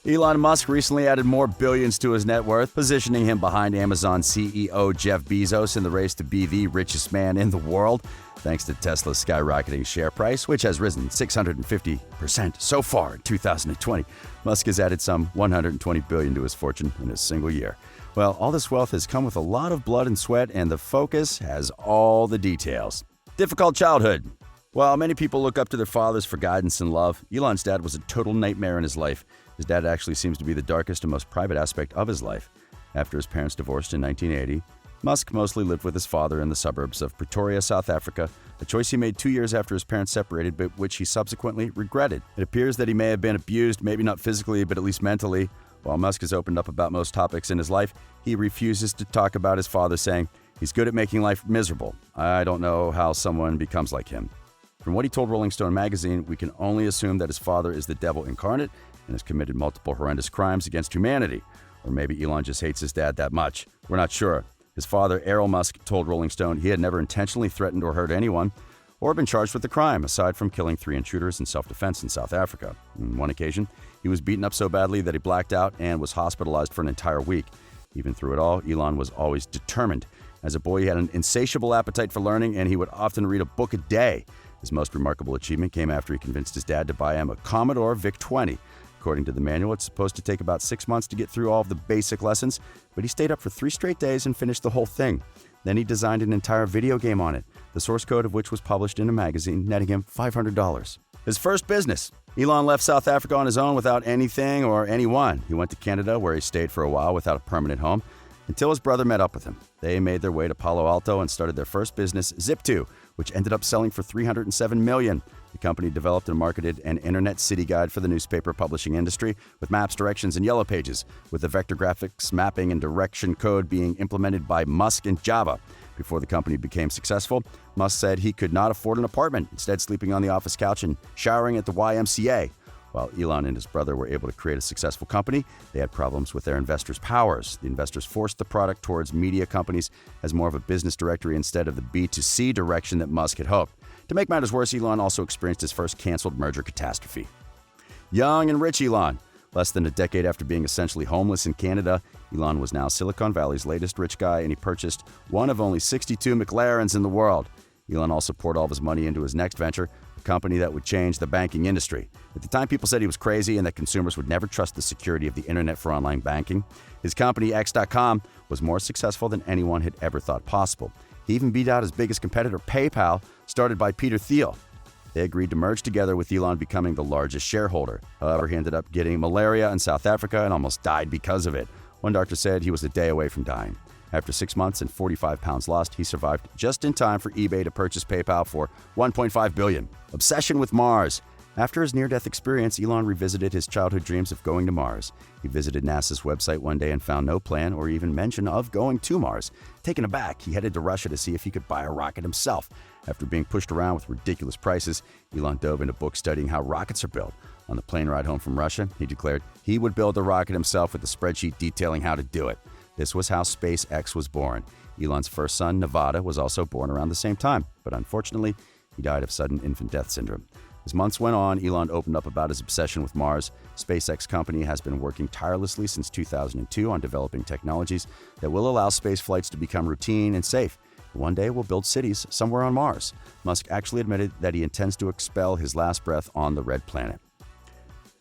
Elon Musk recently added more billions to his net worth, positioning him behind Amazon CEO Jeff Bezos in the race to be the richest man in the world, thanks to Tesla's skyrocketing share price, which has risen 650% so far in 2020. Musk has added some $120 billion to his fortune in a single year. Well, all this wealth has come with a lot of blood and sweat, and the Focus has all the details. Difficult childhood. While many people look up to their fathers for guidance and love, Elon's dad was a total nightmare in his life. His dad actually seems to be the darkest and most private aspect of his life. After his parents divorced in 1980, Musk mostly lived with his father in the suburbs of Pretoria, South Africa, a choice he made 2 years after his parents separated, but which he subsequently regretted. It appears that he may have been abused, maybe not physically, but at least mentally. While Musk has opened up about most topics in his life, he refuses to talk about his father, saying, "He's good at making life miserable. I don't know how someone becomes like him." From what he told Rolling Stone magazine, we can only assume that his father is the devil incarnate and has committed multiple horrendous crimes against humanity. Or maybe Elon just hates his dad that much. We're not sure. His father, Elon Musk, told Rolling Stone he had never intentionally threatened or hurt anyone or been charged with a crime, aside from killing 3 intruders in self-defense in South Africa. On one occasion, he was beaten up so badly that he blacked out and was hospitalized for an entire week. Even through it all, Elon was always determined. As a boy, he had an insatiable appetite for learning, and he would often read a book a day. His most remarkable achievement came after he convinced his dad to buy him a Commodore VIC-20. According to the manual, it's supposed to take about 6 months to get through all of the basic lessons, but he stayed up for 3 straight days and finished the whole thing. Then he designed an entire video game on it, the source code of which was published in a magazine, netting him $500. His first business. Elon left South Africa on his own without anything or anyone. He went to Canada, where he stayed for a while without a permanent home, until his brother met up with him. They made their way to Palo Alto and started their first business, Zip2, which ended up selling for $307 million. The company developed and marketed an internet city guide for the newspaper publishing industry with maps, directions, and yellow pages, with the vector graphics, mapping, and direction code being implemented by Musk in Java. Before the company became successful, Musk said he could not afford an apartment, instead sleeping on the office couch and showering at the YMCA. While Elon and his brother were able to create a successful company, they had problems with their investors' powers. The investors forced the product towards media companies as more of a business directory instead of the B2C direction that Musk had hoped. To make matters worse, Elon also experienced his first canceled merger catastrophe. Young and rich Elon. Less than a decade after being essentially homeless in Canada, Elon was now Silicon Valley's latest rich guy, and he purchased one of only 62 McLarens in the world. Elon also poured all of his money into his next venture, a company that would change the banking industry. At the time, people said he was crazy and that consumers would never trust the security of the internet for online banking. His company, X.com, was more successful than anyone had ever thought possible. He even beat out his biggest competitor, PayPal, started by Peter Thiel. They agreed to merge together, with Elon becoming the largest shareholder. However, he ended up getting malaria in South Africa and almost died because of it. One doctor said he was a day away from dying. After 6 months and 45 pounds lost, he survived just in time for eBay to purchase PayPal for $1.5 billion. Obsession with Mars. After his near-death experience, Elon revisited his childhood dreams of going to Mars. He visited NASA's website one day and found no plan or even mention of going to Mars. Taken aback, he headed to Russia to see if he could buy a rocket himself. After being pushed around with ridiculous prices, Elon dove into books studying how rockets are built. On the plane ride home from Russia, he declared he would build the rocket himself with a spreadsheet detailing how to do it. This was how SpaceX was born. Elon's first son, Nevada, was also born around the same time, but unfortunately, he died of sudden infant death syndrome. As months went on, Elon opened up about his obsession with Mars. SpaceX company has been working tirelessly since 2002 on developing technologies that will allow space flights to become routine and safe. One day, we'll build cities somewhere on Mars. Musk actually admitted that he intends to expel his last breath on the red planet.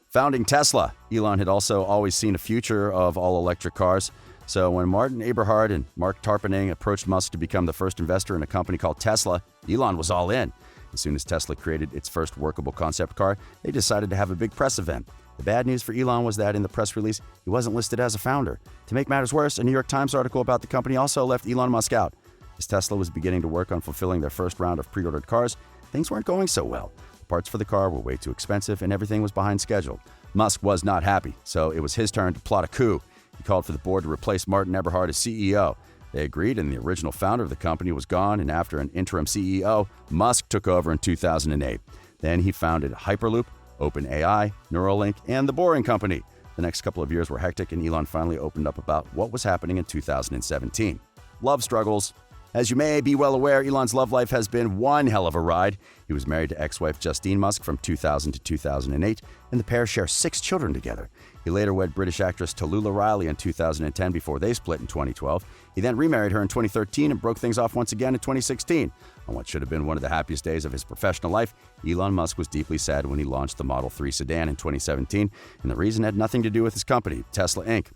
Founding Tesla. Elon had also always seen a future of all-electric cars. So when Martin Eberhard and Mark Tarpenning approached Musk to become the first investor in a company called Tesla, Elon was all in. As soon as Tesla created its first workable concept car, they decided to have a big press event. The bad news for Elon was that in the press release, he wasn't listed as a founder. To make matters worse, a New York Times article about the company also left Elon Musk out. As Tesla was beginning to work on fulfilling their first round of pre-ordered cars, things weren't going so well. The parts for the car were way too expensive and everything was behind schedule. Musk was not happy, so it was his turn to plot a coup. He called for the board to replace Martin Eberhard as CEO. They agreed, and the original founder of the company was gone, and after an interim CEO, Musk took over in 2008. Then he founded Hyperloop, OpenAI, Neuralink, and The Boring Company. The next couple of years were hectic, and Elon finally opened up about what was happening in 2017. Love struggles. As you may be well aware, Elon's love life has been one hell of a ride. He was married to ex-wife Justine Musk from 2000 to 2008, and the pair share 6 children together. He later wed British actress Tallulah Riley in 2010 before they split in 2012. He then remarried her in 2013 and broke things off once again in 2016. On what should have been one of the happiest days of his professional life, Elon Musk was deeply sad when he launched the Model 3 sedan in 2017, and the reason had nothing to do with his company, Tesla Inc.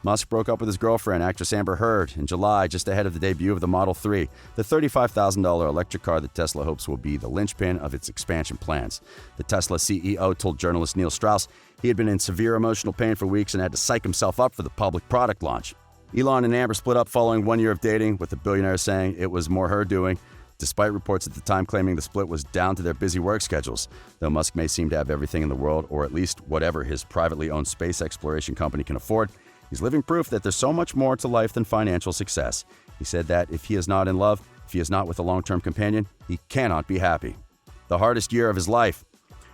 Musk broke up with his girlfriend, actress Amber Heard, in July, just ahead of the debut of the Model 3, the $35,000 electric car that Tesla hopes will be the linchpin of its expansion plans. The Tesla CEO told journalist Neil Strauss he had been in severe emotional pain for weeks and had to psych himself up for the public product launch. Elon and Amber split up following 1 year of dating, with the billionaire saying it was more her doing, despite reports at the time claiming the split was down to their busy work schedules. Though Musk may seem to have everything in the world, or at least whatever his privately owned space exploration company can afford, he's living proof that there's so much more to life than financial success. He said that if he is not in love, if he is not with a long-term companion, he cannot be happy. The hardest year of his life.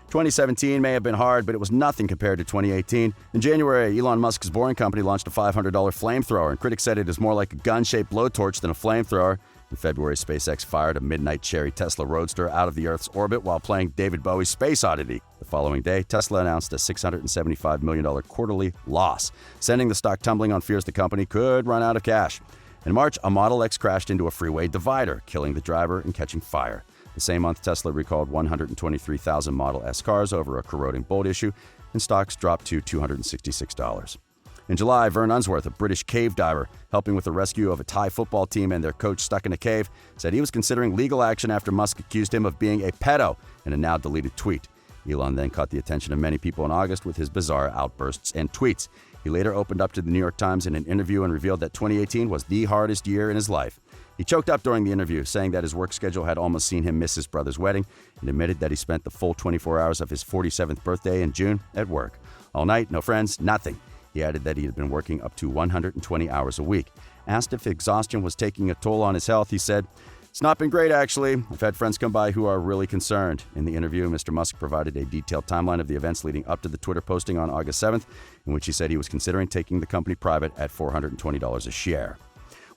2017 may have been hard, but it was nothing compared to 2018. In January, Elon Musk's Boring Company launched a $500 flamethrower, and critics said it is more like a gun-shaped blowtorch than a flamethrower. In February, SpaceX fired a midnight cherry Tesla Roadster out of the Earth's orbit while playing David Bowie's Space Oddity. The following day, Tesla announced a $675 million quarterly loss, sending the stock tumbling on fears the company could run out of cash. In March, a Model X crashed into a freeway divider, killing the driver and catching fire. The same month, Tesla recalled 123,000 Model S cars over a corroding bolt issue, and stocks dropped to $266. In July, Vern Unsworth, a British cave diver helping with the rescue of a Thai football team and their coach stuck in a cave, said he was considering legal action after Musk accused him of being a pedo in a now-deleted tweet. Elon then caught the attention of many people in August with his bizarre outbursts and tweets. He later opened up to the New York Times in an interview and revealed that 2018 was the hardest year in his life. He choked up during the interview, saying that his work schedule had almost seen him miss his brother's wedding, and admitted that he spent the full 24 hours of his 47th birthday in June at work. All night, no friends, nothing. He added that he had been working up to 120 hours a week. Asked if exhaustion was taking a toll on his health, he said, "It's not been great, actually. I've had friends come by who are really concerned." In the interview, Mr. Musk provided a detailed timeline of the events leading up to the Twitter posting on August 7th, in which he said he was considering taking the company private at $420 a share.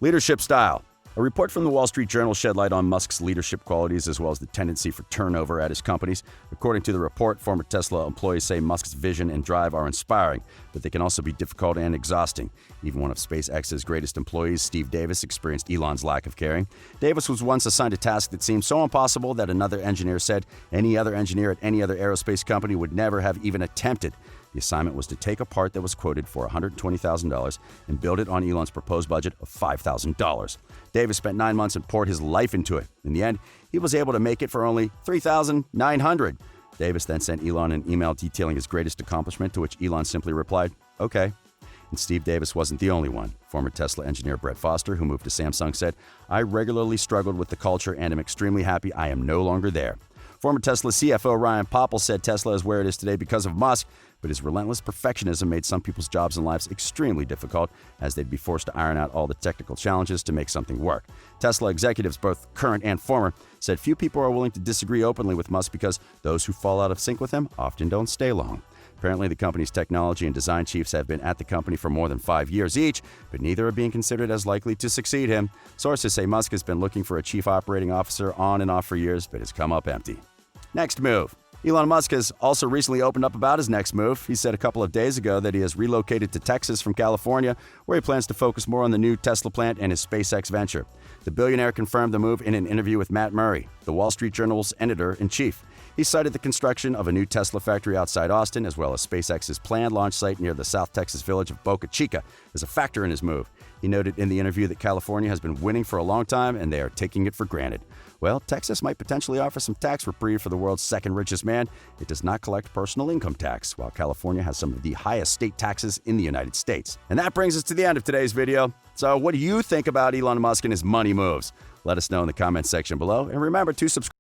Leadership style. A report from the Wall Street Journal shed light on Musk's leadership qualities as well as the tendency for turnover at his companies. According to the report, former Tesla employees say Musk's vision and drive are inspiring, but they can also be difficult and exhausting. Even one of SpaceX's greatest employees, Steve Davis, experienced Elon's lack of caring. Davis was once assigned a task that seemed so impossible that another engineer said any other engineer at any other aerospace company would never have even attempted. The assignment was to take a part that was quoted for $120,000 and build it on Elon's proposed budget of $5,000. Davis spent 9 months and poured his life into it. In the end, he was able to make it for only $3,900. Davis then sent Elon an email detailing his greatest accomplishment, to which Elon simply replied, "Okay." And Steve Davis wasn't the only one. Former Tesla engineer Brett Foster, who moved to Samsung, said, "I regularly struggled with the culture and am extremely happy I am no longer there." Former Tesla CFO Ryan Popple said Tesla is where it is today because of Musk, but his relentless perfectionism made some people's jobs and lives extremely difficult, as they'd be forced to iron out all the technical challenges to make something work. Tesla executives, both current and former, said few people are willing to disagree openly with Musk because those who fall out of sync with him often don't stay long. Apparently, the company's technology and design chiefs have been at the company for more than 5 years each, but neither are being considered as likely to succeed him. Sources say Musk has been looking for a chief operating officer on and off for years, but has come up empty. Next move. Elon Musk has also recently opened up about his next move. He said a couple of days ago that he has relocated to Texas from California, where he plans to focus more on the new Tesla plant and his SpaceX venture. The billionaire confirmed the move in an interview with Matt Murray, the Wall Street Journal's editor-in-chief. He cited the construction of a new Tesla factory outside Austin, as well as SpaceX's planned launch site near the South Texas village of Boca Chica, as a factor in his move. He noted in the interview that California has been winning for a long time and they are taking it for granted. Well, Texas might potentially offer some tax reprieve for the world's second richest man. It does not collect personal income tax, while California has some of the highest state taxes in the United States. And that brings us to the end of today's video. So what do you think about Elon Musk and his money moves? Let us know in the comments section below, and remember to subscribe.